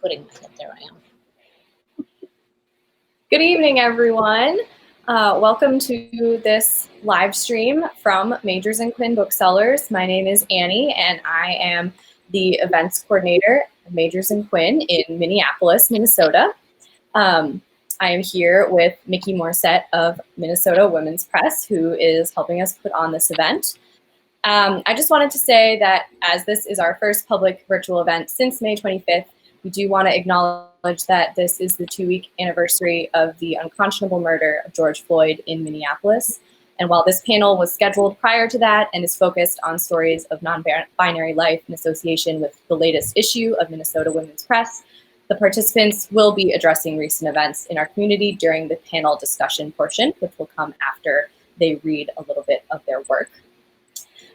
putting my head. There I am. Good evening, everyone. Welcome to this live stream from Magers Quinn Booksellers. My name is Annie, and I am the events coordinator at Magers Quinn in Minneapolis, Minnesota. I am here with Mikki Morrisette of Minnesota Women's Press, who is helping us put on this event. I just wanted to say that as this is our first public virtual event since May 25th, we do want to acknowledge that this is the 2-week anniversary of the unconscionable murder of George Floyd in Minneapolis. And while this panel was scheduled prior to that and is focused on stories of non-binary life in association with the latest issue of Minnesota Women's Press, the participants will be addressing recent events in our community during the panel discussion portion, which will come after they read a little bit of their work.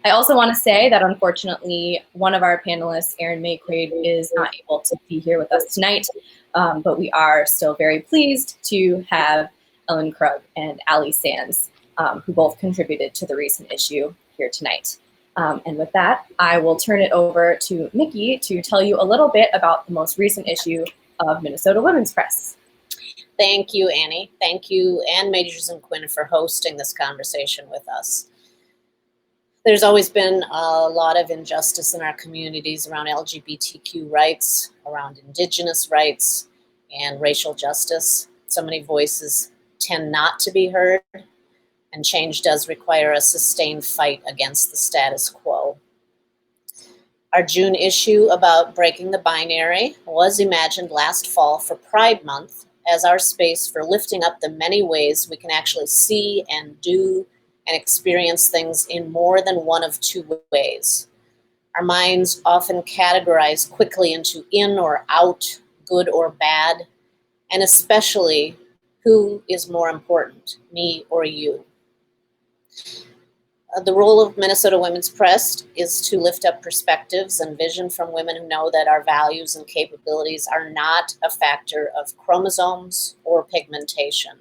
I also want to say that unfortunately, one of our panelists, Erin Mayquade, is not able to be here with us tonight, but we are still very pleased to have Ellie Krug and Ellie Sands, who both contributed to the recent issue here tonight. And with that, I will turn it over to Mikki to tell you a little bit about the most recent issue of Minnesota Women's Press. Thank you, Annie. Thank you and Magers Quinn for hosting this conversation with us. There's always been a lot of injustice in our communities around LGBTQ rights, around Indigenous rights, and racial justice. So many voices tend not to be heard, and change does require a sustained fight against the status quo. Our June issue about breaking the binary was imagined last fall for Pride Month as our space for lifting up the many ways we can actually see and do and experience things in more than one of two ways. Our minds often categorize quickly into in or out, good or bad, and especially who is more important, me or you. The role of Minnesota Women's Press is to lift up perspectives and vision from women who know that our values and capabilities are not a factor of chromosomes or pigmentation.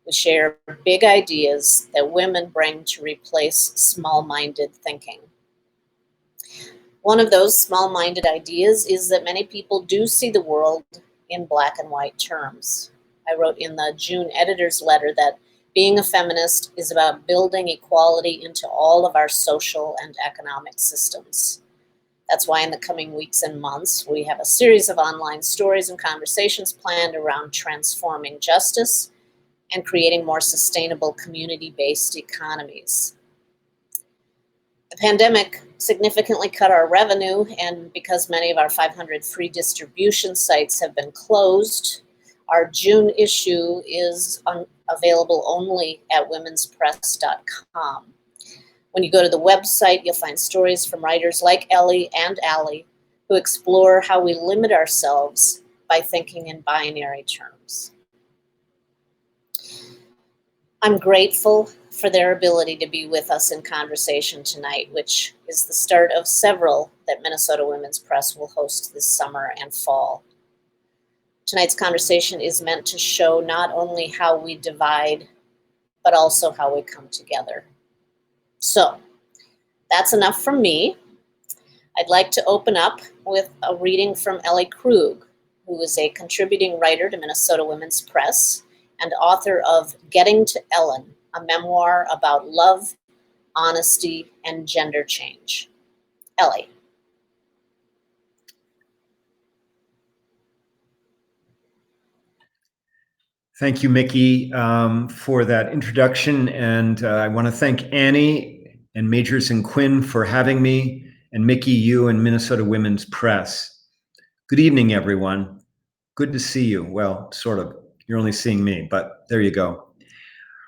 We share big ideas that women bring to replace small-minded thinking. One of those small-minded ideas is that many people do see the world in black and white terms. I wrote in the June editor's letter that being a feminist is about building equality into all of our social and economic systems. That's why in the coming weeks and months, we have a series of online stories and conversations planned around transforming justice and creating more sustainable community-based economies. The pandemic significantly cut our revenue, and because many of our 500 free distribution sites have been closed, our June issue is available only at womenspress.com. When you go to the website, you'll find stories from writers like Ellie and Ellie who explore how we limit ourselves by thinking in binary terms. I'm grateful for their ability to be with us in conversation tonight, which is the start of several that Minnesota Women's Press will host this summer and fall. Tonight's conversation is meant to show not only how we divide, but also how we come together. So, that's enough from me. I'd like to open up with a reading from Ellie Krug, who is a contributing writer to Minnesota Women's Press and author of Getting to Ellen, a memoir about love, honesty, and gender change. Ellie. Thank you, Mikki, for that introduction. And I want to thank Annie and Magers Quinn for having me, and Mikki, you and Minnesota Women's Press. Good evening, everyone. Good to see you. Well, sort of. You're only seeing me, but there you go.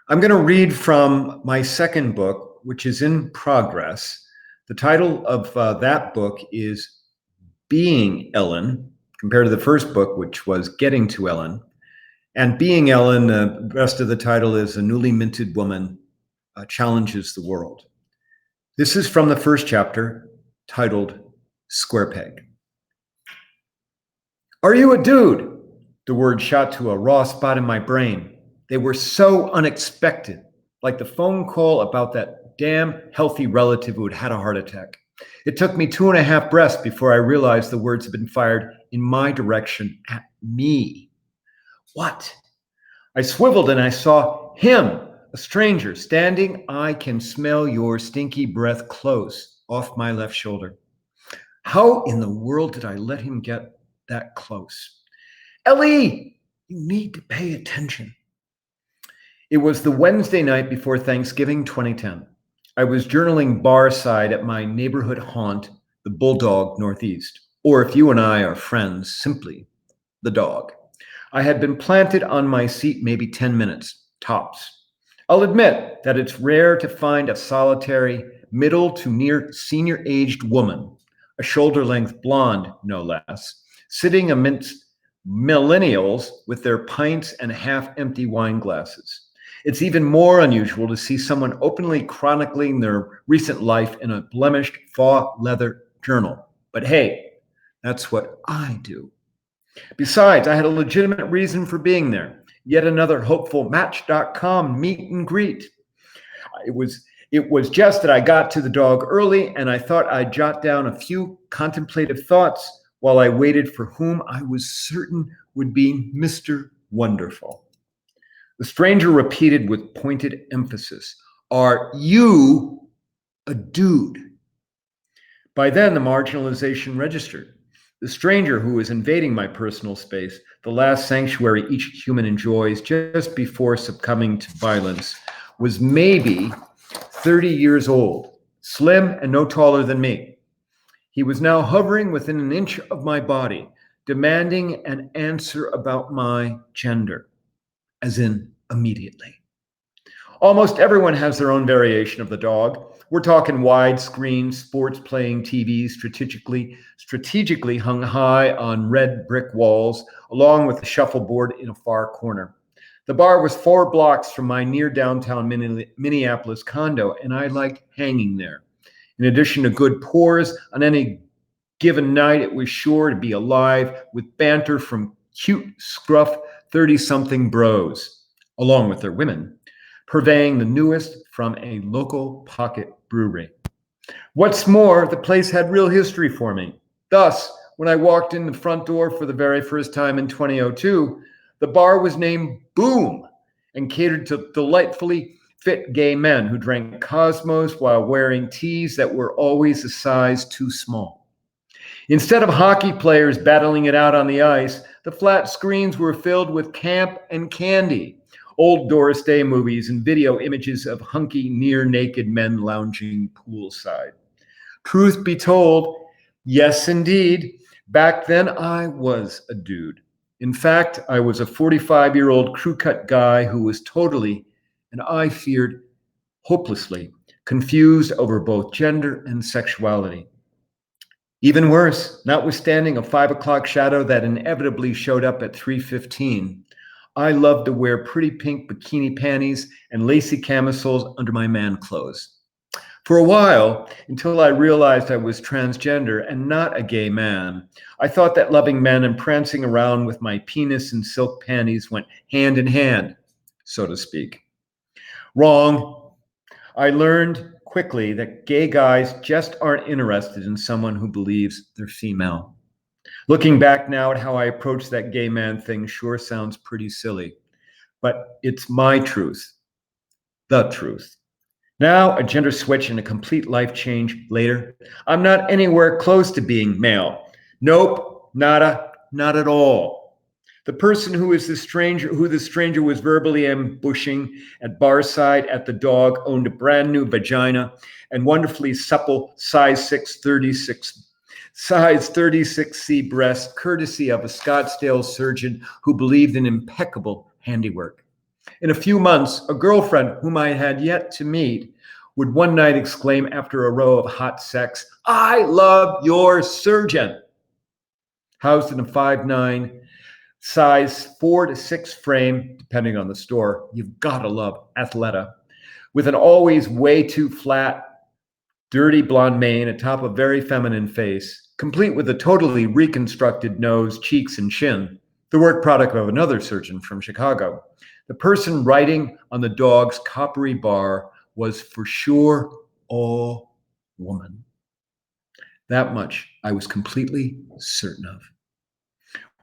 I'm going to read from my second book, which is in progress. The title of that book is Being Ellen, compared to the first book, which was Getting to Ellen. And Being Ellen, the rest of the title is A Newly Minted Woman Challenges the World. This is from the first chapter, titled Square Peg. Are you a dude? The word shot to a raw spot in my brain. They were so unexpected, like the phone call about that damn healthy relative who had had a heart attack. It took me 2.5 breaths before I realized the words had been fired in my direction at me. What? I swiveled and I saw him, a stranger, standing. I can smell your stinky breath close off my left shoulder. How in the world did I let him get that close? Ellie, you need to pay attention. It was the Wednesday night before Thanksgiving 2010. I was journaling bar side at my neighborhood haunt, the Bulldog Northeast, or if you and I are friends, simply the dog. I had been planted on my seat maybe 10 minutes, tops. I'll admit that it's rare to find a solitary, middle to near senior-aged woman, a shoulder-length blonde, no less, sitting amidst millennials with their pints and half-empty wine glasses. It's even more unusual to see someone openly chronicling their recent life in a blemished faux leather journal. But hey, that's what I do. Besides, I had a legitimate reason for being there. Yet another hopeful Match.com meet and greet. It was just that I got to the dog early, and I thought I'd jot down a few contemplative thoughts while I waited for whom I was certain would be Mr. Wonderful. The stranger repeated with pointed emphasis, "Are you a dude?" By then, the marginalization registered. The stranger who was invading my personal space, the last sanctuary each human enjoys just before succumbing to violence, was maybe 30 years old, slim and no taller than me. He was now hovering within an inch of my body, demanding an answer about my gender, as in immediately. Almost everyone has their own variation of the dog. We're talking widescreen, sports-playing TVs strategically hung high on red brick walls, along with the shuffleboard in a far corner. The bar was 4 blocks from my near downtown Minneapolis condo, and I liked hanging there. In addition to good pours, on any given night, it was sure to be alive with banter from cute, scruff 30-something bros, along with their women, purveying the newest from a local pocket brewery. What's more, the place had real history for me. Thus, when I walked in the front door for the very first time in 2002, the bar was named Boom and catered to delightfully fit gay men who drank Cosmos while wearing tees that were always a size too small. Instead of hockey players battling it out on the ice, the flat screens were filled with camp and candy, old Doris Day movies, and video images of hunky, near-naked men lounging poolside. Truth be told, yes, indeed, back then I was a dude. In fact, I was a 45-year-old crew-cut guy who was totally, and I feared hopelessly, confused over both gender and sexuality. Even worse, notwithstanding a 5 o'clock shadow that inevitably showed up at 3:15, I loved to wear pretty pink bikini panties and lacy camisoles under my man clothes. For a while, until I realized I was transgender and not a gay man, I thought that loving men and prancing around with my penis in silk panties went hand in hand, so to speak. Wrong. I learned quickly that gay guys just aren't interested in someone who believes they're female. Looking back now at how I approached that gay man thing sure sounds pretty silly, but it's my truth, the truth. Now, a gender switch and a complete life change later, I'm not anywhere close to being male. Nope, nada, not at all. The person who the stranger was verbally ambushing at barside at the dog owned a brand new vagina and wonderfully supple size 36C breast, courtesy of a Scottsdale surgeon who believed in impeccable handiwork. In a few months, a girlfriend whom I had yet to meet would one night exclaim after a row of hot sex, "I love your surgeon." Housed in a 5'9", size 4 to 6 frame, depending on the store, you've gotta love Athleta, with an always way too flat, dirty blonde mane atop a very feminine face, complete with a totally reconstructed nose, cheeks, and chin, the work product of another surgeon from Chicago. The person writing on the dog's coppery bar was for sure all woman. That much I was completely certain of.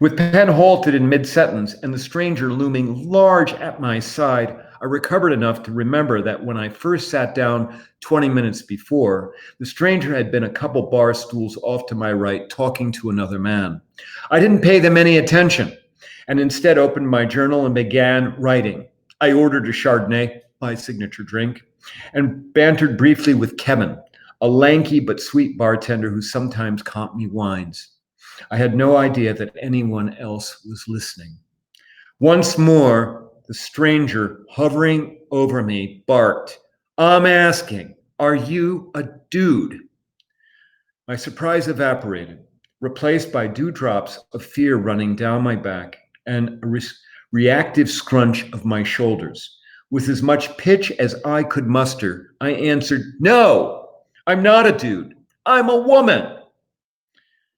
With pen halted in mid-sentence and the stranger looming large at my side, I recovered enough to remember that when I first sat down 20 minutes before, the stranger had been a couple bar stools off to my right talking to another man. I didn't pay them any attention and instead opened my journal and began writing. I ordered a Chardonnay, my signature drink, and bantered briefly with Kevin, a lanky but sweet bartender who sometimes comped me wines. I had no idea that anyone else was listening. Once more, the stranger hovering over me barked, "I'm asking, are you a dude?" My surprise evaporated, replaced by dewdrops of fear running down my back and a reactive scrunch of my shoulders. With as much pitch as I could muster, I answered, "No, I'm not a dude. I'm a woman."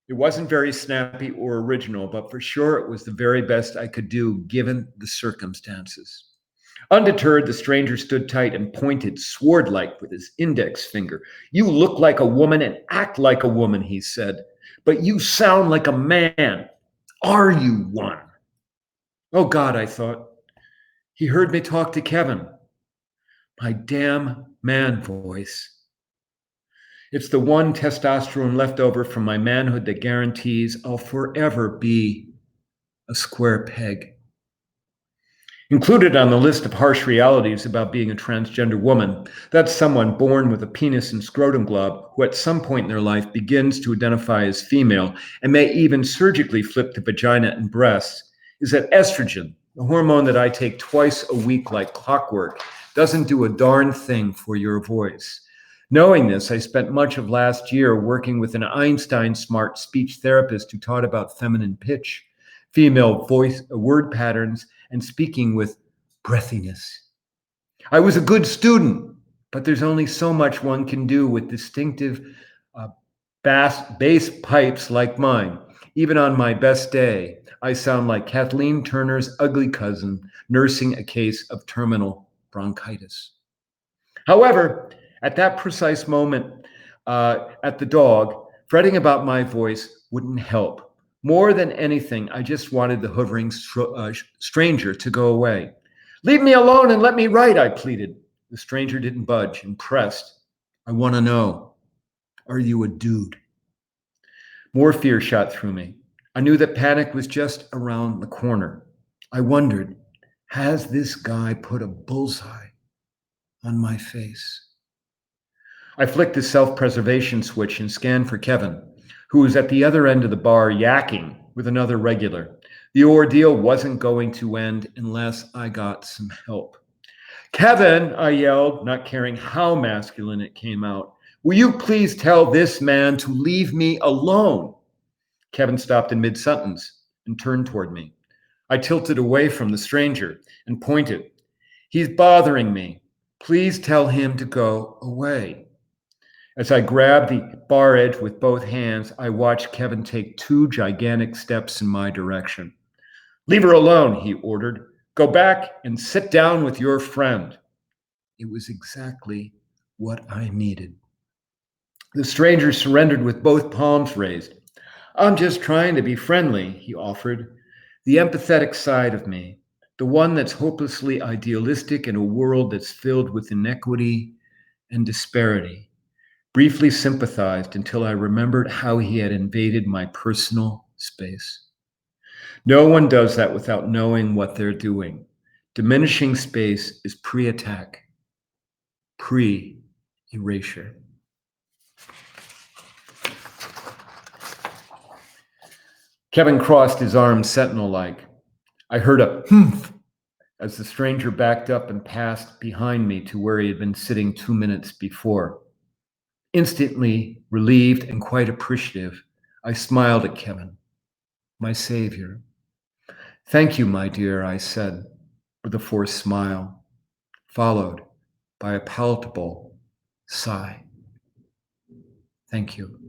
It wasn't very snappy or original, but for sure it was the very best I could do given the circumstances. Undeterred, the stranger stood tight and pointed sword-like with his index finger. "You look like a woman and act like a woman," he said, "but you sound like a man. Are you one?" Oh God, I thought. He heard me talk to Kevin. My damn man voice. It's the one testosterone left over from my manhood that guarantees I'll forever be a square peg. Included on the list of harsh realities about being a transgender woman, that's someone born with a penis and scrotum glob who at some point in their life begins to identify as female and may even surgically flip to vagina and breasts, is that estrogen, the hormone that I take twice a week like clockwork, doesn't do a darn thing for your voice. Knowing this, I spent much of last year working with an Einstein-smart speech therapist who taught about feminine pitch, female voice word patterns, and speaking with breathiness. I was a good student, but there's only so much one can do with distinctive bass pipes like mine. Even on my best day, I sound like Kathleen Turner's ugly cousin nursing a case of terminal bronchitis. However, at that precise moment, at the dog, fretting about my voice wouldn't help. More than anything, I just wanted the hovering stranger to go away. "Leave me alone and let me write," I pleaded. The stranger didn't budge and pressed. "I want to know, are you a dude?" More fear shot through me. I knew that panic was just around the corner. I wondered, has this guy put a bullseye on my face? I flicked the self-preservation switch and scanned for Kevin, who was at the other end of the bar yakking with another regular. The ordeal wasn't going to end unless I got some help. "Kevin," I yelled, not caring how masculine it came out, "will you please tell this man to leave me alone?" Kevin stopped in mid-sentence and turned toward me. I tilted away from the stranger and pointed. "He's bothering me. Please tell him to go away." As I grabbed the bar edge with both hands, I watched Kevin take 2 gigantic steps in my direction. "Leave her alone," he ordered. "Go back and sit down with your friend." It was exactly what I needed. The stranger surrendered with both palms raised. "I'm just trying to be friendly," he offered. The empathetic side of me, the one that's hopelessly idealistic in a world that's filled with inequity and disparity, briefly sympathized until I remembered how he had invaded my personal space. No one does that without knowing what they're doing. Diminishing space is pre-attack, pre-erasure. Kevin crossed his arms sentinel-like. I heard a humph as the stranger backed up and passed behind me to where he had been sitting 2 minutes before. Instantly relieved and quite appreciative, I smiled at Kevin, my savior. "Thank you, my dear," I said with a forced smile, followed by a palatable sigh. "Thank you."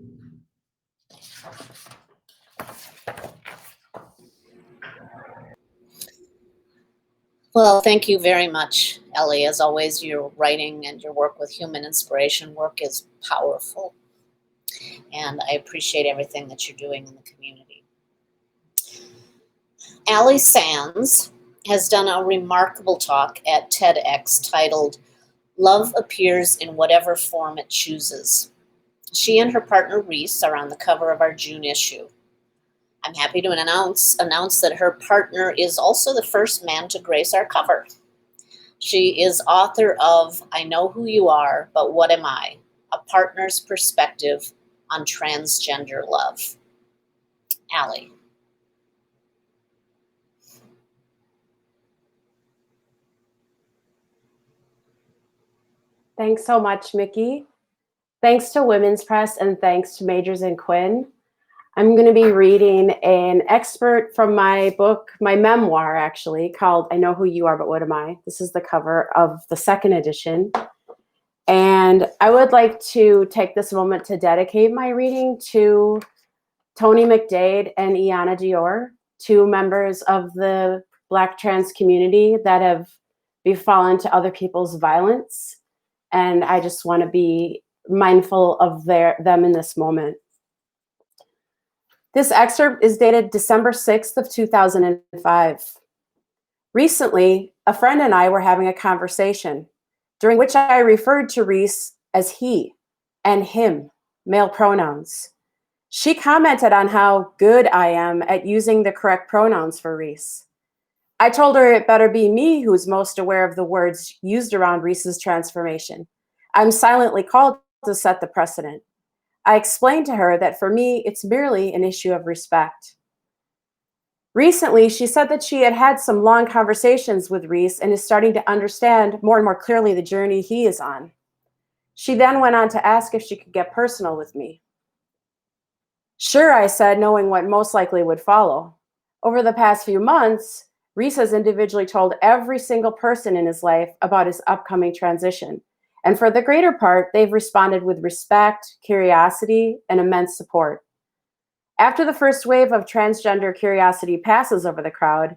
Well, thank you very much, Ellie. As always, your writing and your work with human inspiration work is powerful. And I appreciate everything that you're doing in the community. Ellie Sands has done a remarkable talk at TEDx titled Love Appears in Whatever Form It Chooses. She and her partner Reese are on the cover of our June issue. I'm happy to announce that her partner is also the first man to grace our cover. She is author of I Know Who You Are, But What Am I? A Partner's Perspective on Transgender Love. Ellie. Thanks so much, Mikki. Thanks to Women's Press and thanks to Magers and Quinn. I'm going to be reading an excerpt from my book, my memoir actually, called I Know Who You Are, But What Am I? This is the cover of the second edition. And I would like to take this moment to dedicate my reading to Tony McDade and Iana Dior, two members of the Black trans community that have befallen to other people's violence. And I just want to be mindful of them in this moment. This excerpt is dated December 6th of 2005. Recently, a friend and I were having a conversation during which I referred to Reese as he and him, male pronouns. She commented on how good I am at using the correct pronouns for Reese. I told her it better be me who's most aware of the words used around Reese's transformation. I'm silently called to set the precedent. I explained to her that for me, it's merely an issue of respect. Recently, she said that she had had some long conversations with Reese and is starting to understand more and more clearly the journey he is on. She then went on to ask if she could get personal with me. Sure, I said, knowing what most likely would follow. Over the past few months, Reese has individually told every single person in his life about his upcoming transition. And for the greater part, they've responded with respect, curiosity, and immense support. After the first wave of transgender curiosity passes over the crowd,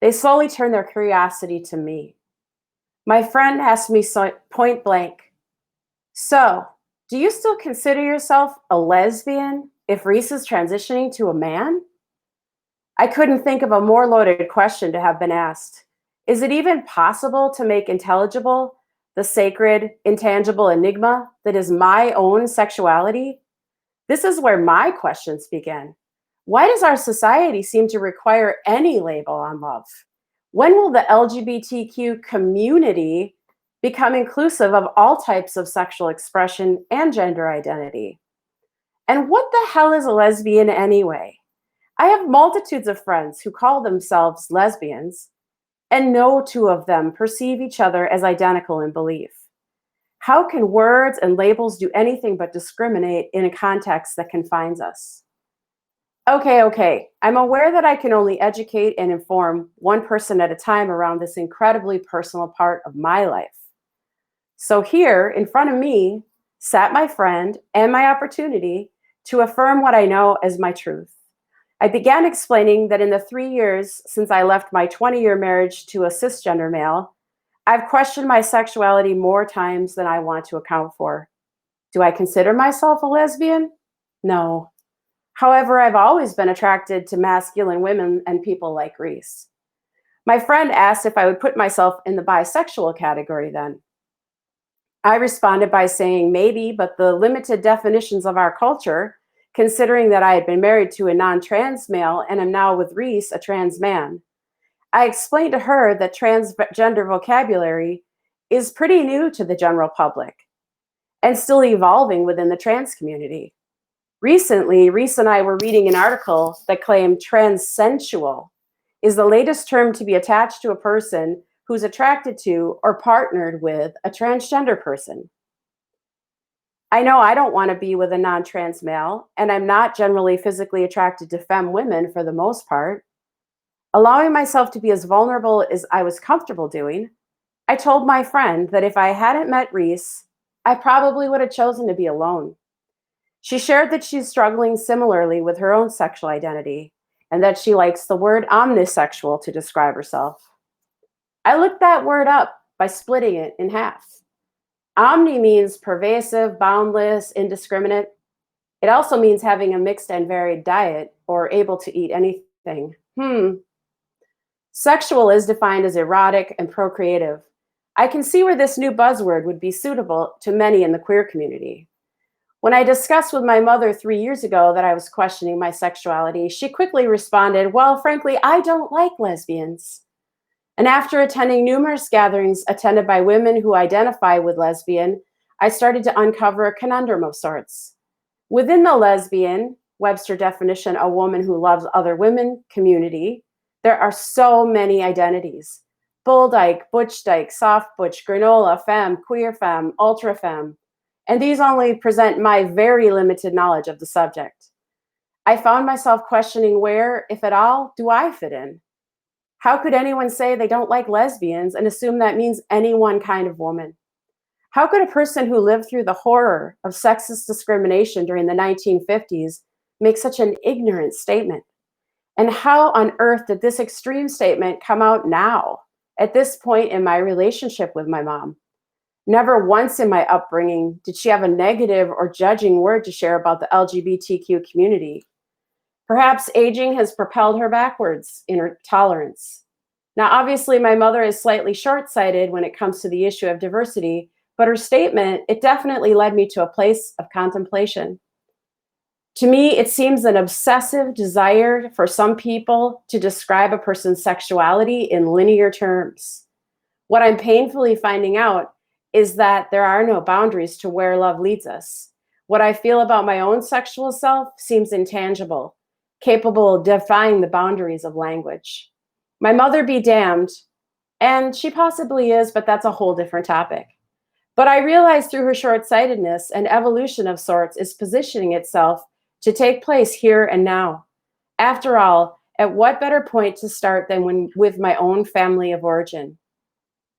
they slowly turn their curiosity to me. My friend asked me point blank, so, do you still consider yourself a lesbian if Reese is transitioning to a man? I couldn't think of a more loaded question to have been asked. Is it even possible to make intelligible the sacred, intangible enigma that is my own sexuality? This is where my questions begin. Why does our society seem to require any label on love? When will the LGBTQ community become inclusive of all types of sexual expression and gender identity? And what the hell is a lesbian anyway? I have multitudes of friends who call themselves lesbians, and no two of them perceive each other as identical in belief. How can words and labels do anything but discriminate in a context that confines us? Okay. I'm aware that I can only educate and inform one person at a time around this incredibly personal part of my life. So here, in front of me, sat my friend and my opportunity to affirm what I know as my truth. I began explaining that in the 3 years since I left my 20-year marriage to a cisgender male, I've questioned my sexuality more times than I want to account for. Do I consider myself a lesbian? No. However, I've always been attracted to masculine women and people like Reese. My friend asked if I would put myself in the bisexual category then. I responded by saying maybe, but the limited definitions of our culture, considering that I had been married to a non-trans male and am now with Reese, a trans man. I explained to her that transgender vocabulary is pretty new to the general public and still evolving within the trans community. Recently, Reese and I were reading an article that claimed transensual is the latest term to be attached to a person who's attracted to or partnered with a transgender person. I know I don't want to be with a non-trans male, and I'm not generally physically attracted to femme women for the most part. Allowing myself to be as vulnerable as I was comfortable doing, I told my friend that if I hadn't met Reese, I probably would have chosen to be alone. She shared that she's struggling similarly with her own sexual identity and that she likes the word omnisexual to describe herself. I looked that word up by splitting it in half. Omni means pervasive, boundless, indiscriminate. It also means having a mixed and varied diet or able to eat anything. Sexual is defined as erotic and procreative. I can see where this new buzzword would be suitable to many in the queer community. When I discussed with my mother 3 years ago that I was questioning my sexuality, she quickly responded, "Well, frankly, I don't like lesbians." And after attending numerous gatherings attended by women who identify with lesbian, I started to uncover a conundrum of sorts. Within the lesbian, Webster definition, a woman who loves other women community, there are so many identities. Bull dyke, butch dyke, soft butch, granola, femme, queer femme, ultra femme. And these only present my very limited knowledge of the subject. I found myself questioning where, if at all, do I fit in? How could anyone say they don't like lesbians and assume that means any one kind of woman? How could a person who lived through the horror of sexist discrimination during the 1950s make such an ignorant statement? And how on earth did this extreme statement come out now, at this point in my relationship with my mom? Never once in my upbringing did she have a negative or judging word to share about the LGBTQ community. Perhaps aging has propelled her backwards in her tolerance. Now, obviously, my mother is slightly short-sighted when it comes to the issue of diversity, but her statement, it definitely led me to a place of contemplation. To me, it seems an obsessive desire for some people to describe a person's sexuality in linear terms. What I'm painfully finding out is that there are no boundaries to where love leads us. What I feel about my own sexual self seems intangible, capable of defying the boundaries of language. My mother be damned, and she possibly is, but that's a whole different topic. But I realize through her short-sightedness, an evolution of sorts is positioning itself to take place here and now. After all, at what better point to start than with my own family of origin?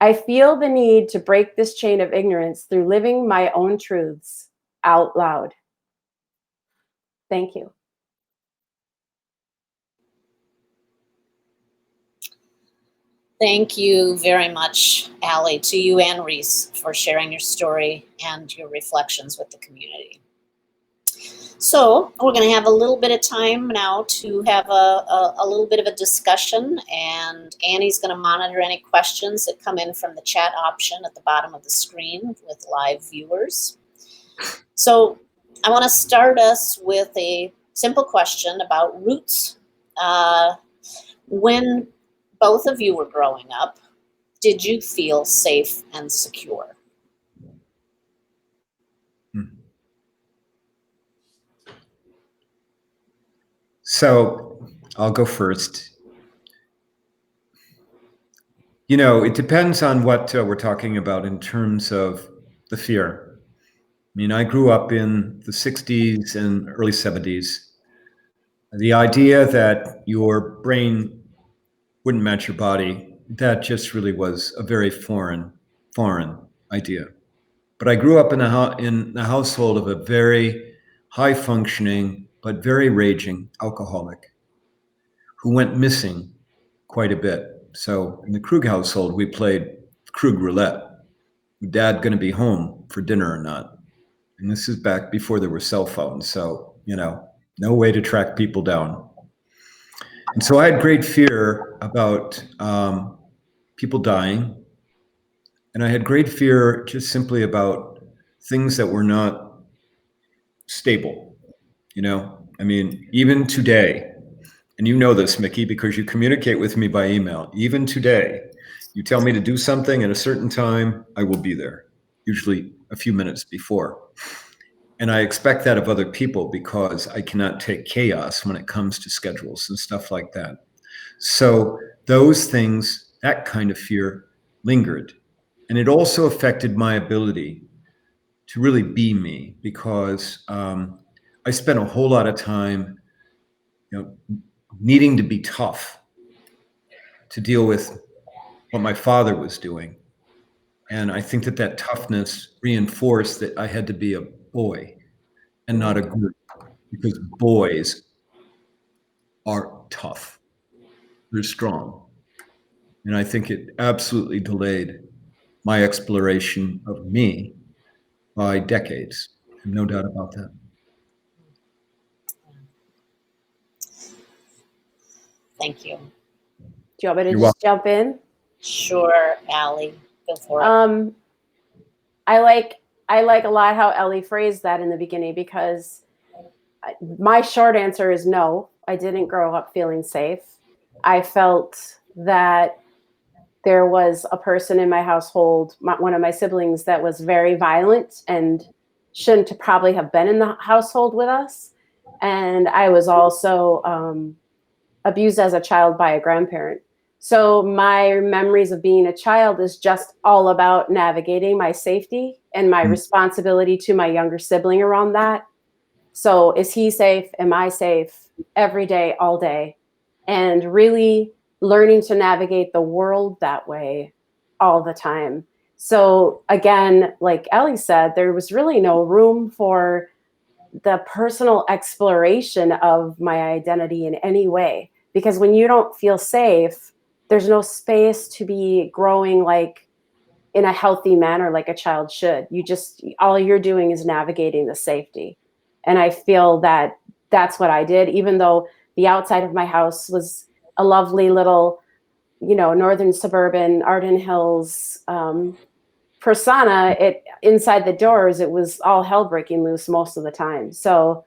I feel the need to break this chain of ignorance through living my own truths out loud. Thank you. Thank you very much, Ellie, to you and Reese for sharing your story and your reflections with the community. So we're going to have a little bit of time now to have a little bit of a discussion, and Annie's going to monitor any questions that come in from the chat option at the bottom of the screen with live viewers. So I want to start us with a simple question about roots. When both of you were growing up, did you feel safe and secure? So I'll go first. You know, it depends on what we're talking about in terms of the fear. I mean, I grew up in the 60s and early 70s. The idea that your brain wouldn't match your body, that just really was a very foreign idea. But I grew up in the household of a very high functioning, but very raging alcoholic who went missing quite a bit. So in the Krug household, we played Krug roulette. Dad going to be home for dinner or not? And this is back before there were cell phones. So, you know, no way to track people down. And so I had great fear about people dying. And I had great fear just simply about things that were not stable. You know, I mean, even today, and you know this, Mikki, because you communicate with me by email, even today, you tell me to do something at a certain time, I will be there, usually a few minutes before. And I expect that of other people because I cannot take chaos when it comes to schedules and stuff like that. So those things, that kind of fear lingered. And it also affected my ability to really be me because I spent a whole lot of time, you know, needing to be tough to deal with what my father was doing. And I think that that toughness reinforced that I had to be a boy and not a group, because boys are tough. They're strong. And I think it absolutely delayed my exploration of me by decades. No doubt about that. Thank you. you want me to You're just jump in? Sure, Allie, go for it. I like a lot how Ellie phrased that in the beginning, because my short answer is no. I didn't grow up feeling safe. I felt that there was a person in my household, one of my siblings, that was very violent and shouldn't probably have been in the household with us. And I was also abused as a child by a grandparent. So my memories of being a child is just all about navigating my safety and my responsibility to my younger sibling around that. So is he safe? Am I safe? Every day, all day. And really learning to navigate the world that way all the time. So again, like Ellie said, there was really no room for the personal exploration of my identity in any way. Because when you don't feel safe, there's no space to be growing like in a healthy manner like a child should. All you're doing is navigating the safety. And I feel that that's what I did, even though the outside of my house was a lovely little, northern suburban Arden Hills persona. Inside the doors, it was all hell breaking loose most of the time. So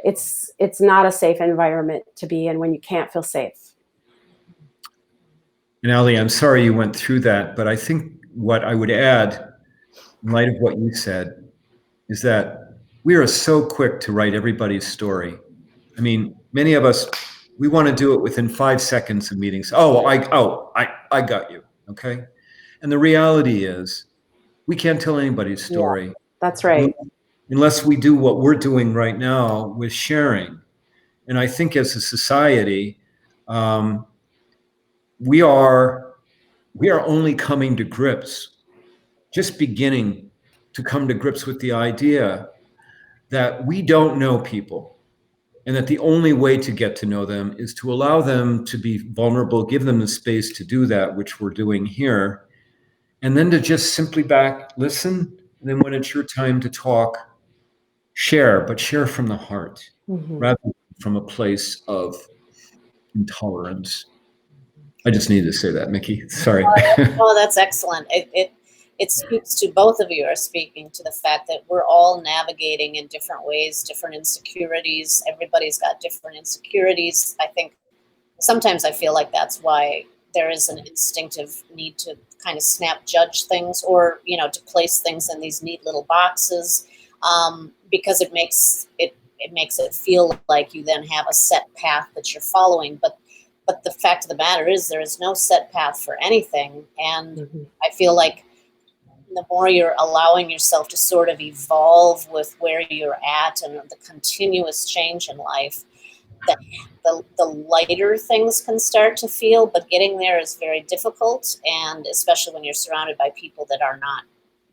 it's not a safe environment to be in when you can't feel safe. And Ellie, I'm sorry you went through that, but I think what I would add, in light of what you said, is that we are so quick to write everybody's story. I mean, many of us, we want to do it within 5 seconds of meetings. I got you. Okay. And the reality is we can't tell anybody's story. Yeah, that's right. Unless we do what we're doing right now with sharing. And I think as a society, we are only coming to grips, just beginning to come to grips with the idea that we don't know people, and that the only way to get to know them is to allow them to be vulnerable, give them the space to do that, which we're doing here, and then to just simply listen, and then when it's your time to talk, share, but share from the heart, rather than from a place of intolerance. I just needed to say that, Mikki. Sorry. Oh, that's excellent. It speaks to, both of you are speaking to the fact that we're all navigating in different ways, different insecurities. Everybody's got different insecurities. I think sometimes I feel like that's why there is an instinctive need to kind of snap judge things, or, to place things in these neat little boxes, because it makes it feel like you then have a set path that you're following. But the fact of the matter is there is no set path for anything. And I feel like the more you're allowing yourself to sort of evolve with where you're at and the continuous change in life, that the lighter things can start to feel, but getting there is very difficult, and especially when you're surrounded by people that are not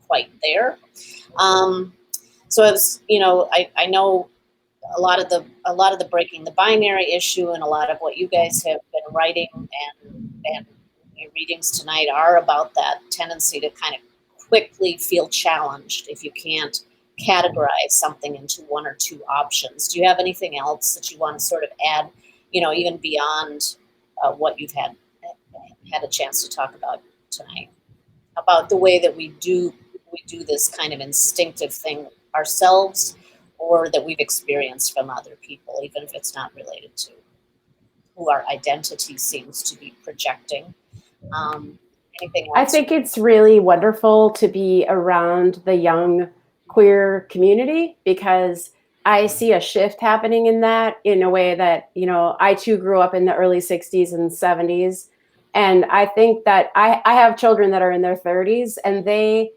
quite there. So I know a lot of the breaking the binary issue, and a lot of what you guys have been writing and your readings tonight are about that tendency to kind of quickly feel challenged if you can't categorize something into one or two options. Do you have anything else that you want to sort of add, even beyond what you've had a chance to talk about tonight, about the way that we do this kind of instinctive thing ourselves, or that we've experienced from other people, even if it's not related to who our identity seems to be projecting? Anything else? I think it's really wonderful to be around the young queer community, because I see a shift happening in that, in a way that, I too grew up in the early 60s and 70s. And I think that I have children that are in their 30s, and they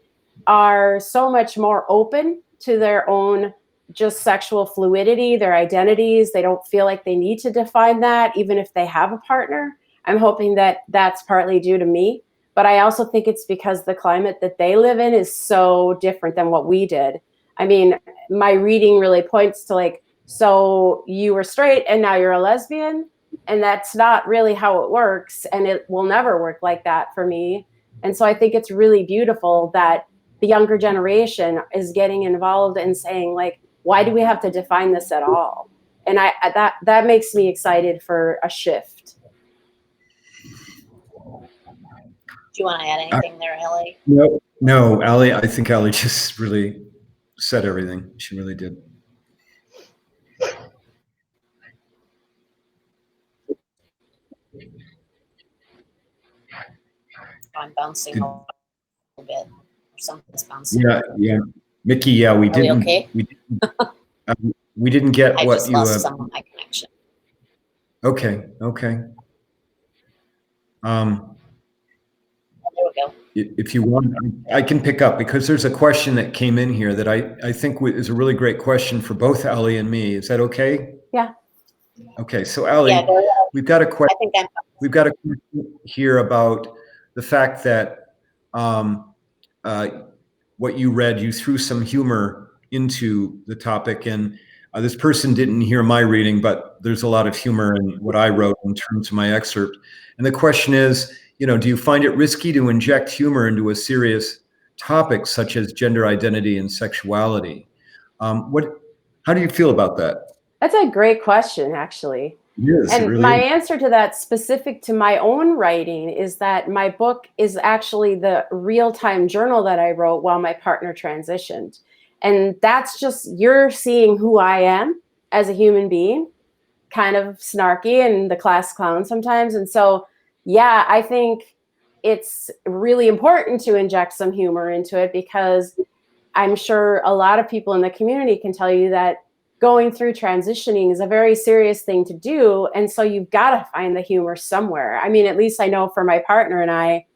are so much more open to their own just sexual fluidity, their identities. They don't feel like they need to define that, even if they have a partner. I'm hoping that that's partly due to me. But I also think it's because the climate that they live in is so different than what we did. I mean, my reading really points to like, so you were straight and now you're a lesbian? And that's not really how it works. And it will never work like that for me. And so I think it's really beautiful that the younger generation is getting involved and saying, like, why do we have to define this at all? And that makes me excited for a shift. you want to add anything there, Ellie? No, Ellie, I think Ellie just really said everything. She really did. I'm bouncing a little bit, or something's bouncing. Yeah. Mikki, yeah, we Are we didn't. okay? We didn't get I what just you. lost some of my connection. Okay. There we go. If you want, I can pick up because there's a question that came in here that I think is a really great question for both Ellie and me. Is that okay? Yeah. Okay, so Ellie, Yeah, go ahead. we've got a question. I think We've got a question here about the fact that what you read, you threw some humor into the topic, and this person didn't hear my reading, but there's a lot of humor in what I wrote in terms of my excerpt. And the question is, do you find it risky to inject humor into a serious topic such as gender identity and sexuality? How do you feel about that? That's a great question, actually. Yes, and it really my is. answer to that, specific to my own writing, is that my book is actually the real-time journal that I wrote while my partner transitioned. And that's just, you're seeing who I am as a human being, kind of snarky and the class clown sometimes. And so, yeah, I think it's really important to inject some humor into it, because I'm sure a lot of people in the community can tell you that going through transitioning is a very serious thing to do. And so you've got to find the humor somewhere. I mean, at least I know for my partner and I,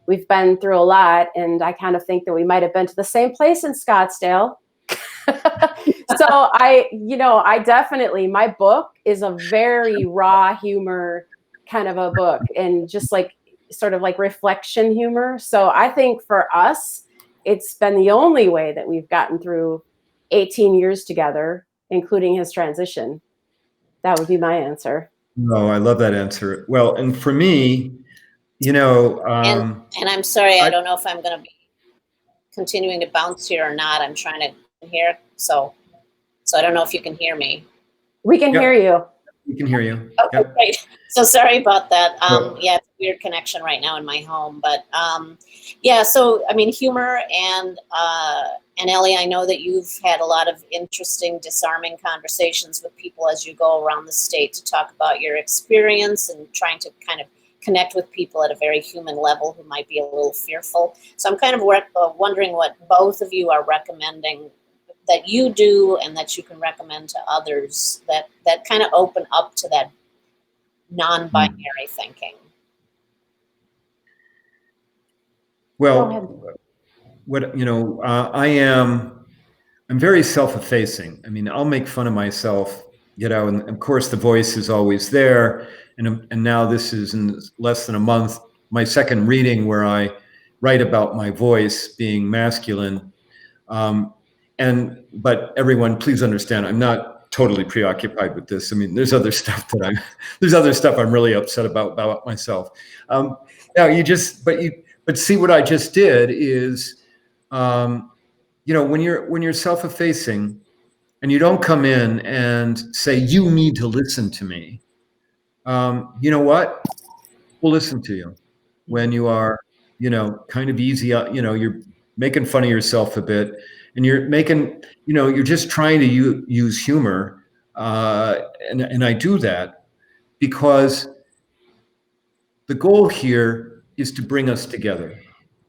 we've been through a lot, and I kind of think that we might have been to the same place in Scottsdale. So I definitely, my book is a very raw humor kind of a book, and just like sort of like reflection humor. So I think for us, it's been the only way that we've gotten through 18 years together, including his transition. That would be my answer. No, I love that answer. Well, and for me, and I'm sorry, I don't know if I'm going to be continuing to bounce here or not. I'm trying to hear, so I don't know if you can hear me. We can hear you. We can hear you. Okay, great. So sorry about that. No. Yeah, it's a weird connection right now in my home, but yeah. So I mean, humor and Ellie, I know that you've had a lot of interesting, disarming conversations with people as you go around the state to talk about your experience and trying to kind of connect with people at a very human level who might be a little fearful. So I'm kind of wondering what both of you are recommending that you do and that you can recommend to others that kind of open up to that non-binary thinking. Well, I'm very self-effacing. I mean, I'll make fun of myself, and of course the voice is always there. And now this is in less than a month, my second reading where I write about my voice being masculine. But everyone, please understand, I'm not totally preoccupied with this. I mean, there's other stuff I'm really upset about myself. But see, what I just did is, when you're self-effacing and you don't come in and say, you need to listen to me. You know what? We'll listen to you when you are, kind of easy, you're making fun of yourself a bit, and you're making, you're just trying to use humor. And I do that because the goal here is to bring us together.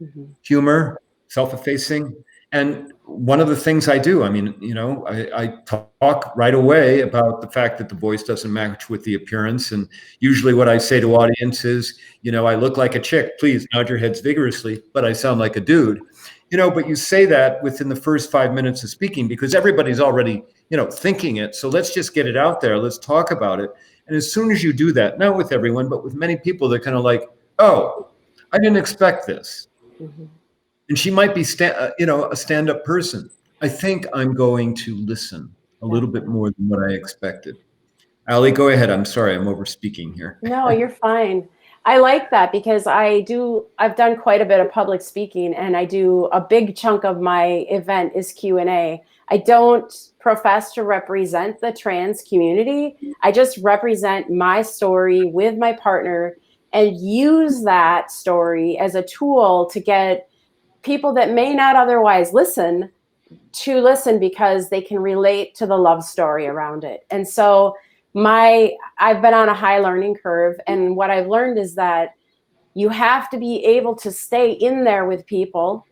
Mm-hmm. Humor, self-effacing. And one of the things I do, I mean, I talk right away about the fact that the voice doesn't match with the appearance. And usually what I say to audiences, I look like a chick, please nod your heads vigorously, but I sound like a dude. But you say that within the first 5 minutes of speaking because everybody's already, thinking it. So let's just get it out there. Let's talk about it. And as soon as you do that, not with everyone, but with many people, they're kind of like, oh, I didn't expect this. Mm-hmm. And she might be, a stand-up person. I think I'm going to listen a little bit more than what I expected. Ellie, go ahead. I'm sorry, I'm over speaking here. No, you're fine. I like that because I've done quite a bit of public speaking, and I do a big chunk of my event is Q&A. I don't profess to represent the trans community. I just represent my story with my partner and use that story as a tool to get people that may not otherwise listen to listen because they can relate to the love story around it. And so I've been on a high learning curve, and what I've learned is that you have to be able to stay in there with people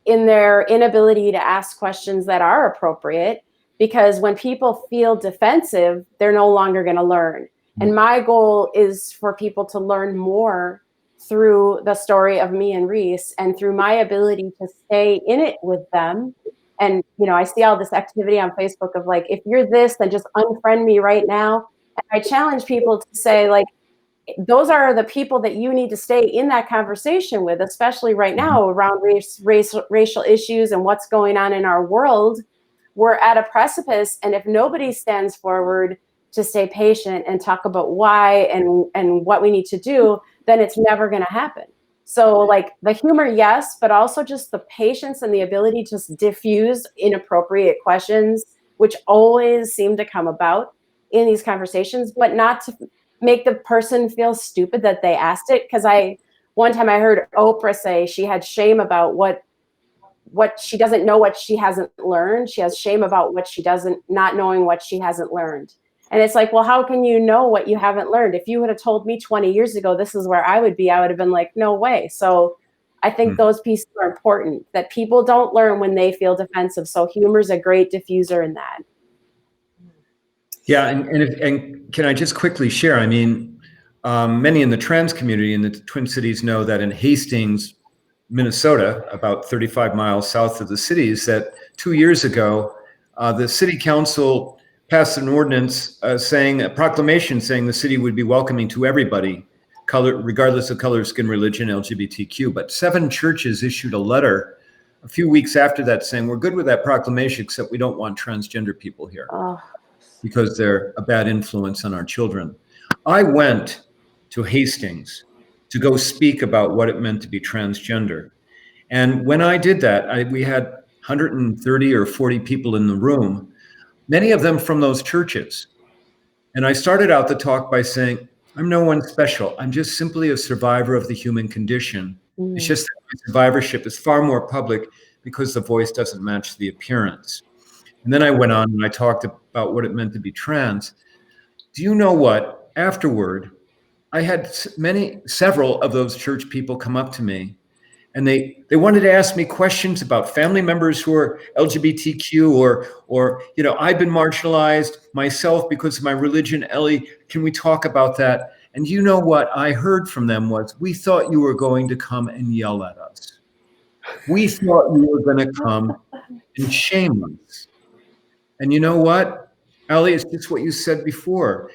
in their inability to ask questions that are appropriate, because when people feel defensive, they're no longer going to learn. And my goal is for people to learn more through the story of me and Reese, and through my ability to stay in it with them. And, I see all this activity on Facebook of like, if you're this, then just unfriend me right now. And I challenge people to say, like, those are the people that you need to stay in that conversation with, especially right now around racial issues and what's going on in our world. We're at a precipice, and if nobody stands forward to stay patient and talk about why and what we need to do, then it's never going to happen. So like the humor, yes, but also just the patience and the ability to diffuse inappropriate questions, which always seem to come about in these conversations, but not to make the person feel stupid that they asked it. Because one time I heard Oprah say she had shame about what she doesn't know, what she hasn't learned. She has shame about not knowing what she hasn't learned. And it's like, well, how can you know what you haven't learned? If you would have told me 20 years ago, this is where I would be, I would have been like, no way. So I think those pieces are important, that people don't learn when they feel defensive. So humor is a great diffuser in that. Yeah, and can I just quickly share? I mean, many in the trans community in the Twin Cities know that in Hastings, Minnesota, about 35 miles south of the cities, that 2 years ago, the city council passed an ordinance a proclamation saying the city would be welcoming to everybody, regardless of color, skin, religion, LGBTQ. But 7 churches issued a letter a few weeks after that saying, we're good with that proclamation, except we don't want transgender people here. Because they're a bad influence on our children. I went to Hastings to go speak about what it meant to be transgender. And when I did that, we had 130 or 40 people in the room, many of them from those churches. And I started out the talk by saying, I'm no one special. I'm just simply a survivor of the human condition. It's just that my survivorship is far more public because the voice doesn't match the appearance. And then I went on and I talked about what it meant to be trans. Do you know what? Afterward, I had several of those church people come up to me, and they wanted to ask me questions about family members who are LGBTQ or I've been marginalized myself because of my religion. Ellie, can we talk about that? And you know what I heard from them was, we thought you were going to come and yell at us. We thought you were going to come and shame us. And you know what, Ellie, it's just what you said before.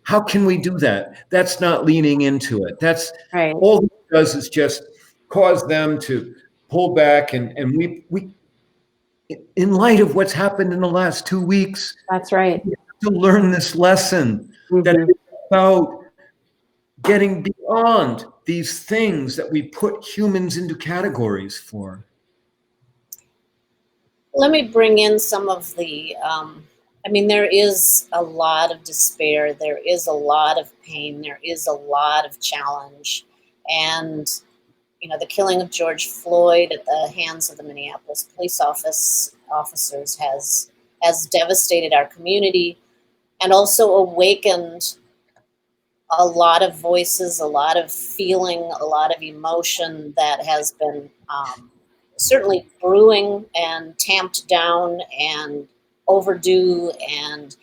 How can we do that? That's not leaning into it. That's right. All it does is just cause them to pull back. And we, in light of what's happened in the last 2 weeks, that's right, we have to learn this lesson that it's about getting beyond these things that we put humans into categories for. Let me bring in some of the, there is a lot of despair, there is a lot of pain, there is a lot of challenge. And, the killing of George Floyd at the hands of the Minneapolis police officers has devastated our community and also awakened a lot of voices, a lot of feeling, a lot of emotion that has been certainly brewing and tamped down and overdue. And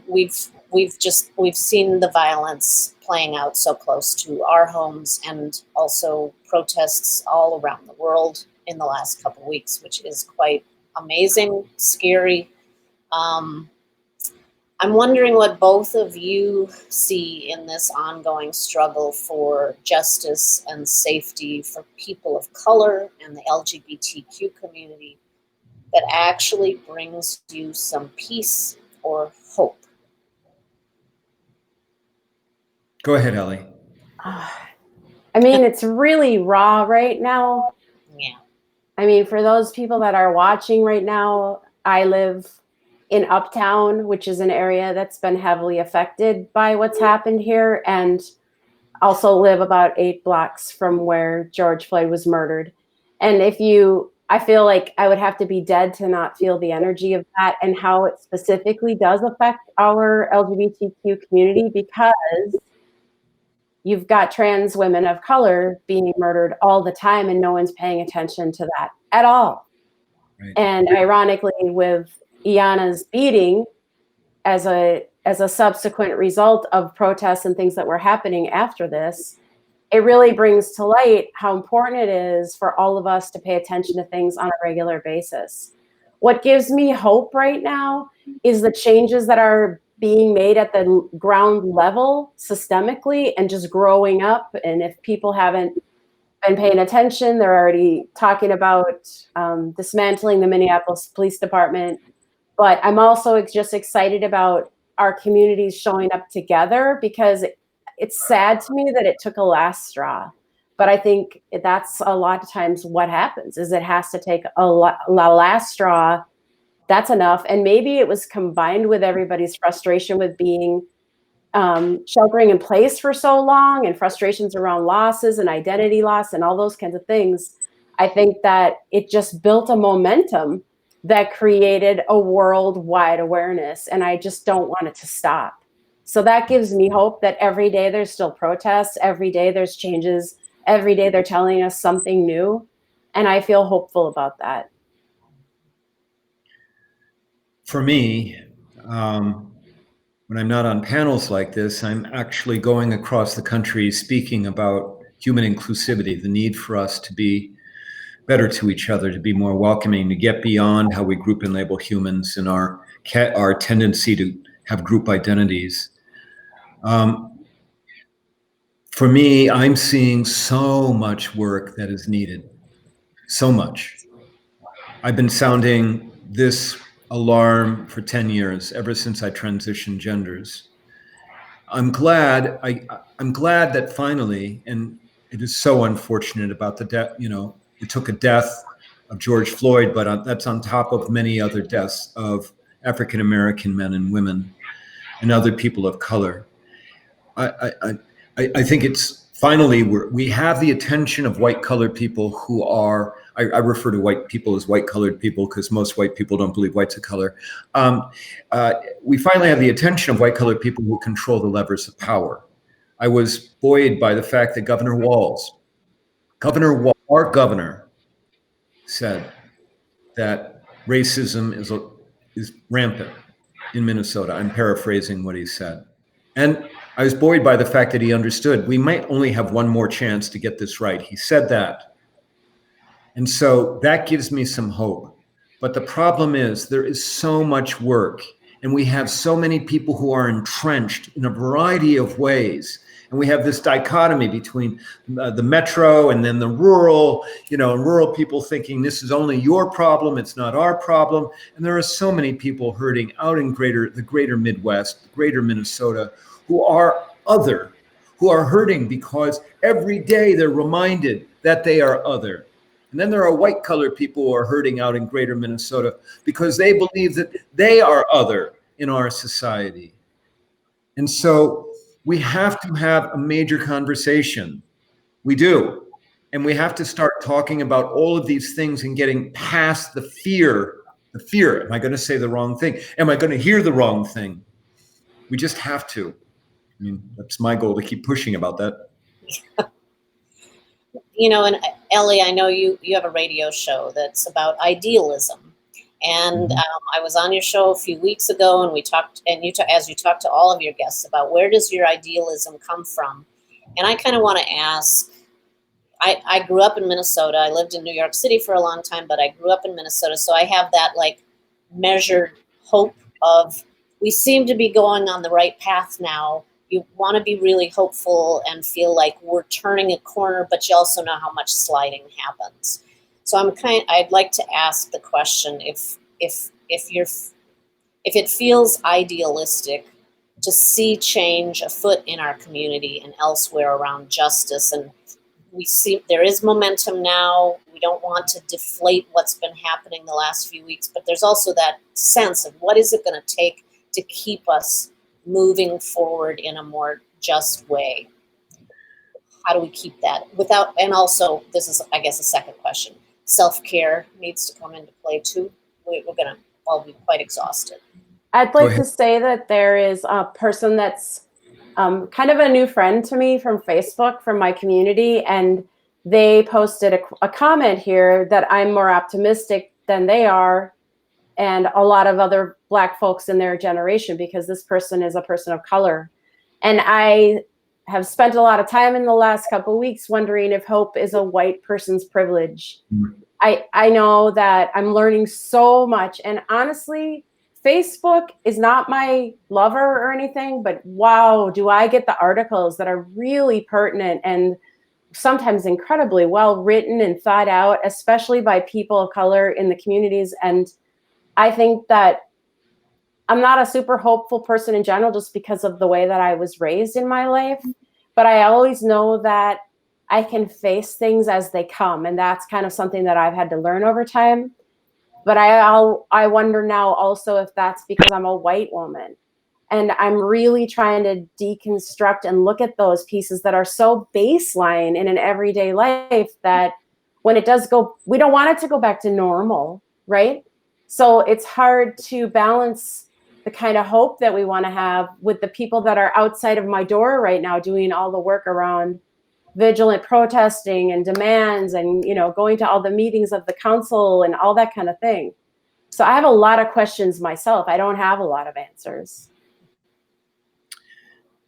we've seen the violence playing out so close to our homes, and also protests all around the world in the last couple of weeks, which is quite amazing, scary. I'm wondering what both of you see in this ongoing struggle for justice and safety for people of color and the LGBTQ community that actually brings you some peace or hope. Go ahead, Ellie. It's really raw right now. Yeah. For those people that are watching right now, I live in Uptown, which is an area that's been heavily affected by what's happened here. And also live about 8 blocks from where George Floyd was murdered. And I feel like I would have to be dead to not feel the energy of that and how it specifically does affect our LGBTQ community, because you've got trans women of color being murdered all the time and no one's paying attention to that at all. Right. And ironically, with Iana's beating as a subsequent result of protests and things that were happening after this, it really brings to light how important it is for all of us to pay attention to things on a regular basis. What gives me hope right now is the changes that are being made at the ground level systemically and just growing up. And if people haven't been paying attention, they're already talking about dismantling the Minneapolis Police Department. But I'm also just excited about our communities showing up together, because it's sad to me that it took a last straw. But I think that's a lot of times what happens, is it has to take a last straw. That's enough. And maybe it was combined with everybody's frustration with being sheltering in place for so long, and frustrations around losses and identity loss and all those kinds of things. I think that it just built a momentum that created a worldwide awareness, and I just don't want it to stop. So that gives me hope that every day there's still protests, every day there's changes, every day they're telling us something new, and I feel hopeful about that. For me, when I'm not on panels like this, I'm actually going across the country speaking about human inclusivity, the need for us to be better to each other, to be more welcoming, to get beyond how we group and label humans and our tendency to have group identities. For me, I'm seeing so much work that is needed, so much. I've been sounding this alarm for 10 years, ever since I transitioned genders. I'm glad that finally, and it is so unfortunate about the death, it took a death of George Floyd, but that's on top of many other deaths of African-American men and women and other people of color. I think it's finally we have the attention of white colored people who are, I refer to white people as white colored people because most white people don't believe white's a color. We finally have the attention of white colored people who control the levers of power. I was buoyed by the fact that our governor said that racism is rampant in Minnesota. I'm paraphrasing what he said. And I was buoyed by the fact that he understood we might only have one more chance to get this right. He said that. And so that gives me some hope. But the problem is there is so much work, and we have so many people who are entrenched in a variety of ways. And we have this dichotomy between the metro and then the rural, and rural people thinking this is only your problem, it's not our problem. And there are so many people hurting out in the greater Midwest, greater Minnesota, who are other, who are hurting because every day they're reminded that they are other. And then there are white colored people who are hurting out in greater Minnesota because they believe that they are other in our society. And so we have to have a major conversation. We do. And we have to start talking about all of these things and getting past the fear. Am I going to say the wrong thing? Am I going to hear the wrong thing? We just have to. I mean, that's my goal, to keep pushing about that. And Ellie, I know you have a radio show that's about idealism. And I was on your show a few weeks ago, and we talked, and as you talked to all of your guests about where does your idealism come from? And I kind of want to ask, I grew up in Minnesota. I lived in New York City for a long time, but I grew up in Minnesota. So I have that measured hope of, we seem to be going on the right path now. You want to be really hopeful and feel like we're turning a corner, but you also know how much sliding happens. So I'd like to ask the question, if it feels idealistic to see change afoot in our community and elsewhere around justice, and we see there is momentum now. We don't want to deflate what's been happening the last few weeks, but there's also that sense of what is it going to take to keep us moving forward in a more just way. how do we keep that without, and also, this is, I guess, a second question. Self-care needs to come into play too. We're going to all be quite exhausted. I'd like to say that there is a person that's kind of a new friend to me from Facebook, from my community, and they posted a comment here that I'm more optimistic than they are, and a lot of other Black folks in their generation, because this person is a person of color. And I have spent a lot of time in the last couple of weeks wondering if hope is a white person's privilege. I know that I'm learning so much, and honestly, Facebook is not my lover or anything, but wow, do I get the articles that are really pertinent and sometimes incredibly well written and thought out, especially by people of color in the communities. And I think that I'm not a super hopeful person in general, just because of the way that I was raised in my life. But I always know that I can face things as they come. And that's kind of something that I've had to learn over time. But I wonder now also if that's because I'm a white woman. And I'm really trying to deconstruct and look at those pieces that are so baseline in an everyday life that when it does go, we don't want it to go back to normal, right? So it's hard to balance the kind of hope that we want to have with the people that are outside of my door right now doing all the work around vigilant protesting and demands and, you know, going to all the meetings of the council and all that kind of thing. So I have a lot of questions myself. I don't have a lot of answers.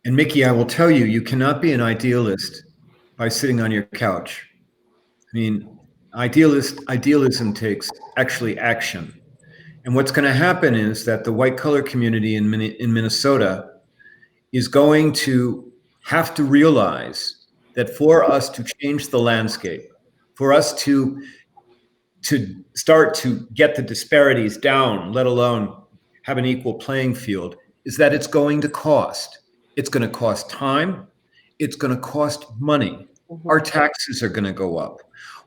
And Mikki, I will tell you, you cannot be an idealist by sitting on your couch. I mean, idealism takes actually action. And what's going to happen is that the white collar community in Minnesota is going to have to realize that for us to change the landscape, for us to start to get the disparities down, let alone have an equal playing field, is that it's going to cost. It's going to cost time. It's going to cost money. Mm-hmm. Our taxes are going to go up.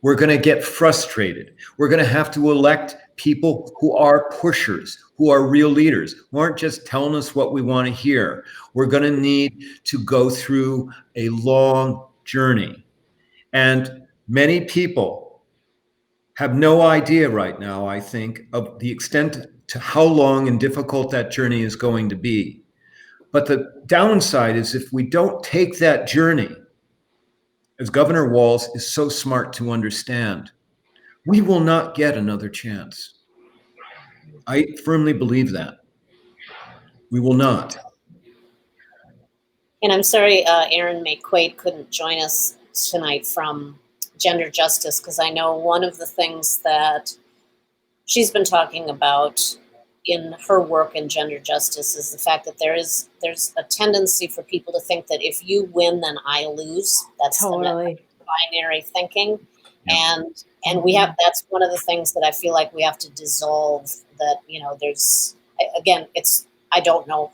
We're going to get frustrated. We're going to have to elect people who are pushers, who are real leaders, who aren't just telling us what we want to hear. We're going to need to go through a long journey. And many people have no idea right now, I think, of the extent to how long and difficult that journey is going to be. But the downside is if we don't take that journey, as Governor Walz is so smart to understand, we will not get another chance. I firmly believe that. We will not. And I'm sorry, Erin McQuaid couldn't join us tonight from Gender Justice, because I know one of the things that she's been talking about in her work in gender justice is the fact that there's a tendency for people to think that if you win, then I lose. That's totally the binary thinking. Yeah. And we have, that's one of the things that I feel like we have to dissolve, that, you know, there's, again, it's, I don't know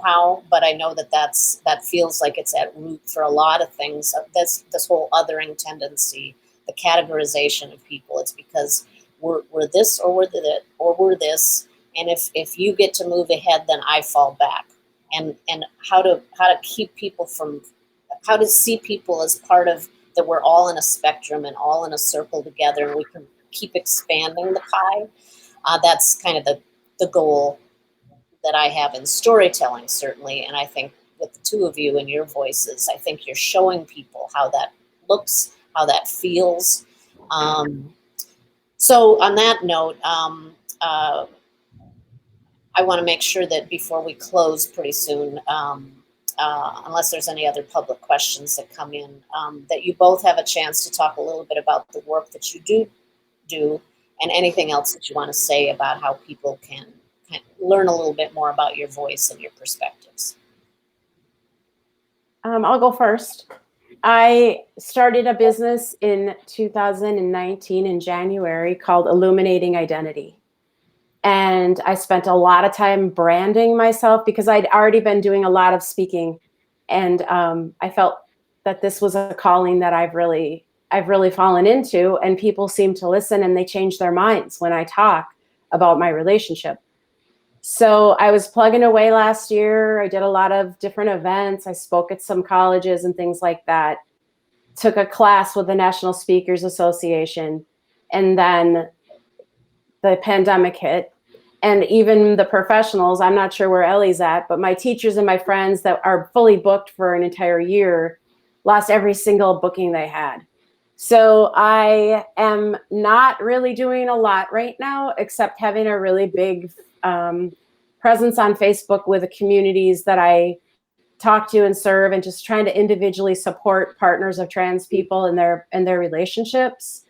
how, but I know that feels like it's at root for a lot of things. This whole othering tendency, the categorization of people. It's because we're this or we're this, and if you get to move ahead, then I fall back. And how to keep people from, how to see people as part of that. We're all in a spectrum and all in a circle together, and we can keep expanding the pie. That's kind of the goal that I have in storytelling, certainly. And I think with the two of you and your voices, I think you're showing people how that looks, how that feels. So on that note, I want to make sure that before we close pretty soon, unless there's any other public questions that come in, that you both have a chance to talk a little bit about the work that you do and anything else that you want to say about how people can learn a little bit more about your voice and your perspectives. I'll go first. I started a business in 2019 in January called Illuminating Identity. And I spent a lot of time branding myself because I'd already been doing a lot of speaking. And I felt that this was a calling that I've really fallen into, and people seem to listen and they change their minds when I talk about my relationship. So I was plugging away last year. I did a lot of different events. I spoke at some colleges and things like that. took a class with the National Speakers Association, and then the pandemic hit. And even the professionals, I'm not sure where Ellie's at, but my teachers and my friends that are fully booked for an entire year lost every single booking they had. So I am not really doing a lot right now, except having a really big presence on Facebook with the communities that I talk to and serve, and just trying to individually support partners of trans people in their relationships.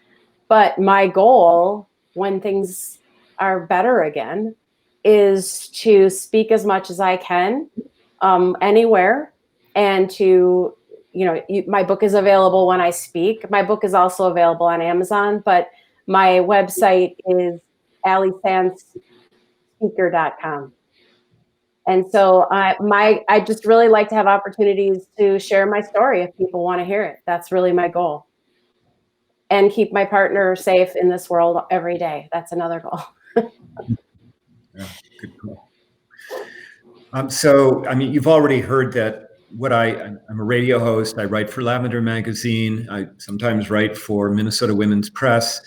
But my goal, when things are better again, is to speak as much as I can anywhere, and to, my book is available when I speak. My book is also available on Amazon, but my website is alliesandspeaker.com. And so I just really like to have opportunities to share my story if people want to hear it. That's really my goal. And keep my partner safe in this world every day. That's another goal. Yeah, good call. So, I mean, you've already heard that I'm a radio host. I write for Lavender Magazine. I sometimes write for Minnesota Women's Press.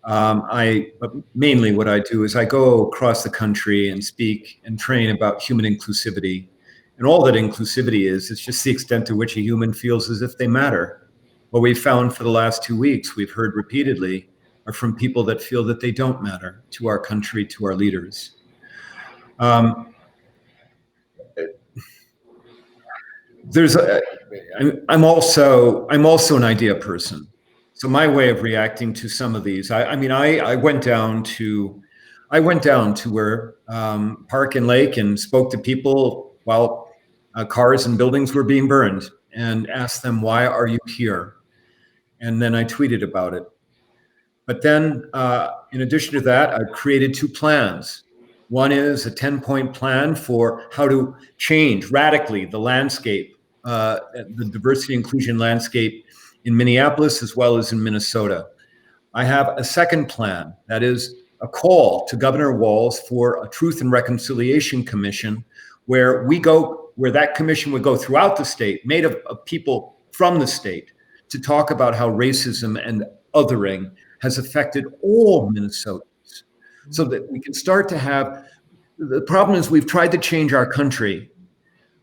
But mainly what I do is I go across the country and speak and train about human inclusivity. And all that inclusivity is, it's just the extent to which a human feels as if they matter. What we've found for the last 2 weeks, we've heard repeatedly, are from people that feel that they don't matter to our country, to our leaders. I'm also an idea person. So my way of reacting to some of these, I went down to where Park and Lake and spoke to people while cars and buildings were being burned, and asked them, why are you here? And then I tweeted about it. But then in addition to that, I've created 2 plans. One is a 10-point plan for how to change radically the landscape, the diversity inclusion landscape in Minneapolis as well as in Minnesota. I have a second plan that is a call to Governor Walz for a Truth and Reconciliation Commission, where that commission would go throughout the state, made of people from the state, to talk about how racism and othering has affected all Minnesotans, so that we can start to have. The problem is we've tried to change our country.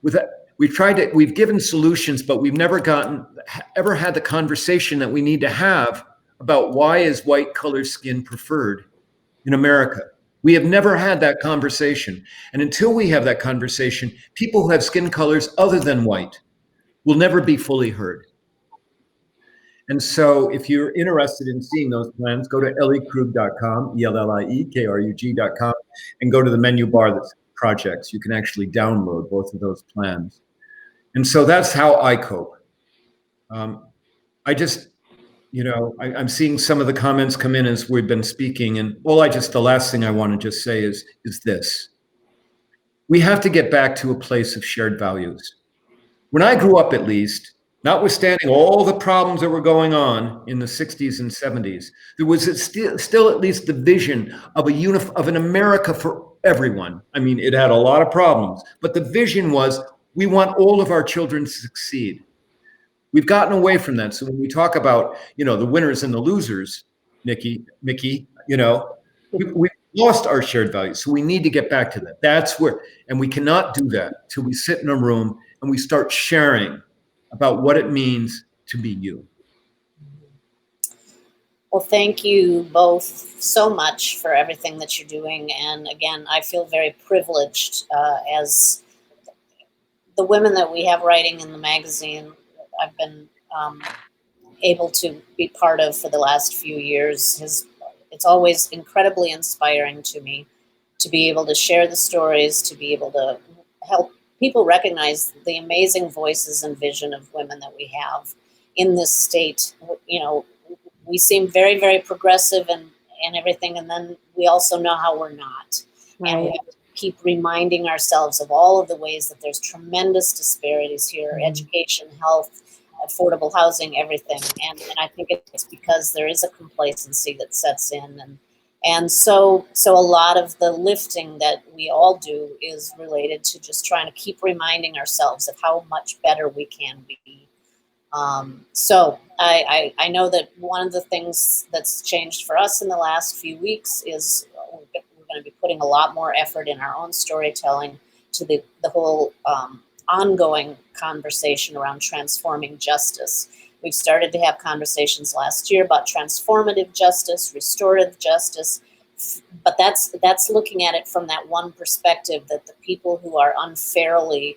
We've given solutions, but we've never ever had the conversation that we need to have about why is white color skin preferred in America. We have never had that conversation. And until we have that conversation, people who have skin colors other than white will never be fully heard. And so if you're interested in seeing those plans, go to elliekrug.com, ELLIEKRUG.com, and go to the menu bar that's projects. You can actually download both of those plans. And so that's how I cope. I'm seeing some of the comments come in as we've been speaking, and the last thing I want to just say is this. We have to get back to a place of shared values. When I grew up, at least, notwithstanding all the problems that were going on in the 60s and 70s, there was still at least the vision of an America for everyone. I mean, it had a lot of problems, but the vision was, we want all of our children to succeed. We've gotten away from that. So when we talk about, the winners and the losers, Mikki, we've lost our shared values. So we need to get back to that. That's where, and we cannot do that till we sit in a room and we start sharing about what it means to be you. Well, thank you both so much for everything that you're doing. And again, I feel very privileged as the women that we have writing in the magazine. I've been able to be part of for the last few years. It's always incredibly inspiring to me to be able to share the stories, to be able to help people recognize the amazing voices and vision of women that we have in this state. We seem very, very progressive and everything, and then we also know how we're not. Right. And we have to keep reminding ourselves of all of the ways that there's tremendous disparities here, education, health, affordable housing, everything. And I think it's because there is a complacency that sets in. And so a lot of the lifting that we all do is related to just trying to keep reminding ourselves of how much better we can be. So I know that one of the things that's changed for us in the last few weeks is we're going to be putting a lot more effort in our own storytelling to the whole ongoing conversation around transforming justice. We've started to have conversations last year about transformative justice, restorative justice, but that's looking at it from that one perspective, that the people who are unfairly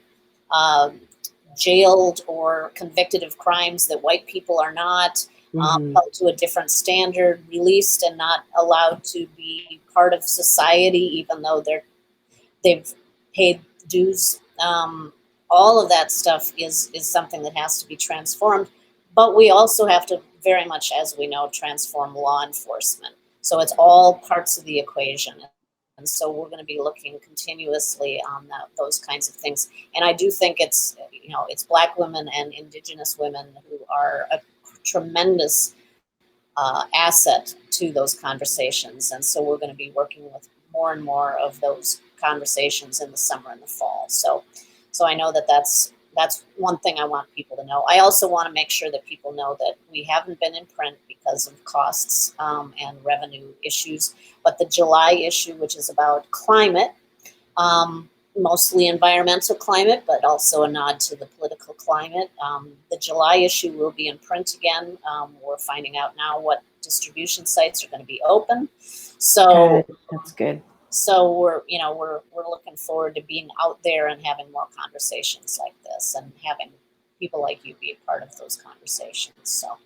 jailed or convicted of crimes that white people are not, held to a different standard, released and not allowed to be part of society, even though they've paid dues. All of that stuff is something that has to be transformed. But we also have to very much, as we know, transform law enforcement. So it's all parts of the equation. And so we're going to be looking continuously on those kinds of things. And I do think it's Black women and Indigenous women who are a tremendous asset to those conversations. And so we're going to be working with more and more of those conversations in the summer and the fall. So I know that's one thing I want people to know. I also want to make sure that people know that we haven't been in print because of costs and revenue issues. But the July issue, which is about climate, mostly environmental climate, but also a nod to the political climate. The July issue will be in print again. We're finding out now what distribution sites are going to be open. So Good. That's good. So we're looking forward to being out there and having more conversations like this and having people like you be a part of those conversations. So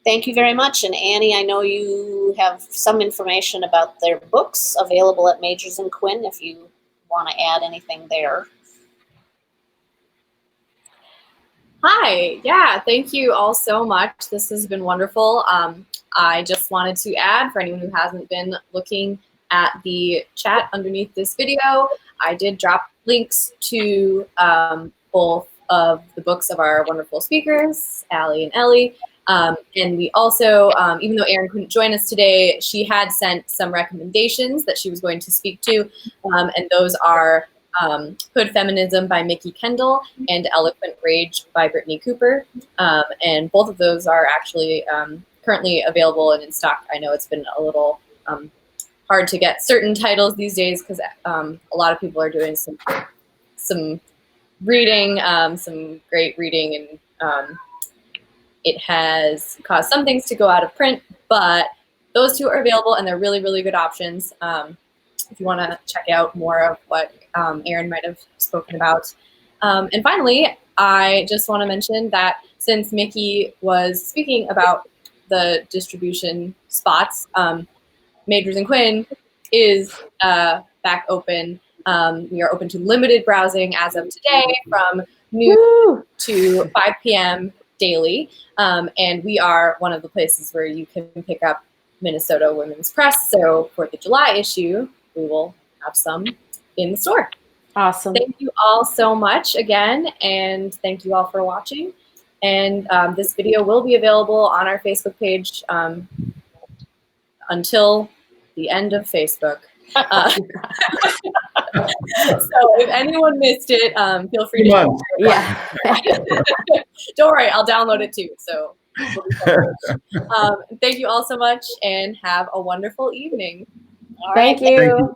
thank you very much. And Annie, I know you have some information about their books available at Magers and Quinn if you want to add anything there. Hi, yeah, thank you all so much. This has been wonderful. I just wanted to add, for anyone who hasn't been looking at the chat underneath this video, I did drop links to both of the books of our wonderful speakers, Allie and Ellie. And we also, even though Erin couldn't join us today, she had sent some recommendations that she was going to speak to. And those are Hood Feminism by Mikki Kendall and Eloquent Rage by Brittany Cooper. And both of those are actually currently available and in stock. I know it's been a little hard to get certain titles these days because a lot of people are doing some reading, some great reading, and it has caused some things to go out of print, but those two are available and they're really, really good options if you want to check out more of what Erin might have spoken about. And finally, I just want to mention that since Mikki was speaking about the distribution spots, Magers and Quinn is back open. We are open to limited browsing as of today from noon to 5 p.m. daily. And we are one of the places where you can pick up Minnesota Women's Press. So for the July issue, we will have some in the store. Awesome. Thank you all so much again. And thank you all for watching. And this video will be available on our Facebook page until the end of Facebook. So if anyone missed it, feel free to Yeah. Don't worry, I'll download it too. So thank you all so much and have a wonderful evening. Thank you.